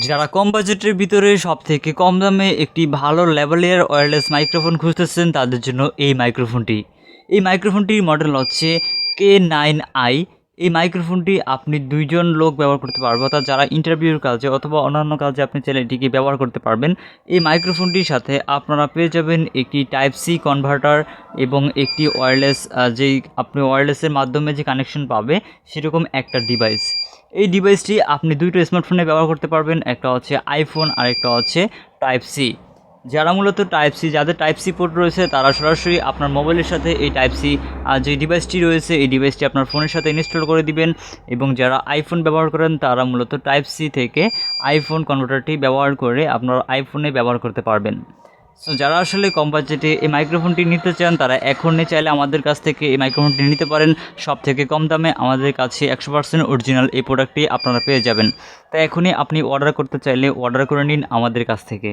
যারা কম বাজেটের ভিতরে সবথেকে কম দামে একটি ভালো ল্যাভালিয়ার ওয়্যারলেস মাইক্রোফোন খুঁজতেছেন তাদের জন্য এই মাইক্রোফোনটির মডেল হচ্ছে K9i। এই মাইক্রোফোনটি আপনি 2 জন লোক ব্যবহার করতে পারবে, অর্থাৎ যারা ইন্টারভিউর কাজে অথবা অন্যান্য কাজে আপনি চাইলে এটিকে ব্যবহার করতে পারবেন। এই মাইক্রোফোনটির সাথে আপনারা পেয়ে যাবেন একটি টাইপ সি কনভার্টার এবং একটি ওয়্যারলেস যেই আপনি ওয়্যারলেসের মাধ্যমে যে কানেকশন পাবে সেরকম একটা ডিভাইস। এই ডিভাইসটি আপনি 2টো স্মার্টফোনে ব্যবহার করতে পারবেন, একটা হচ্ছে আইফোন আর একটা হচ্ছে টাইপ সি। যারা মূলত যাদের টাইপ সি পোর্ট রয়েছে তারা সরাসরি আপনার মোবাইলের সাথে এই টাইপ সি যে ডিভাইসটি রয়েছে এই ডিভাইসটি আপনার ফোনের সাথে ইনস্টল করে দিবেন, এবং যারা আইফোন ব্যবহার করেন তারা মূলত টাইপ সি থেকে আইফোন কনভার্টারটি ব্যবহার করে আপনার আইফোনে ব্যবহার করতে পারবেন। সো যারা আসলে কম বাজেটে এই মাইক্রোফোনটি নিতে চান তারা এখনই চাইলে আমাদের কাছ থেকে এই মাইক্রোফোনটি নিতে পারেন। সব থেকে কম দামে আমাদের কাছে 100% অরিজিনাল এই প্রোডাক্টটি আপনারা পেয়ে যাবেন। তাই এখনই আপনি অর্ডার করতে চাইলে অর্ডার করে নিন আমাদের কাছ থেকে।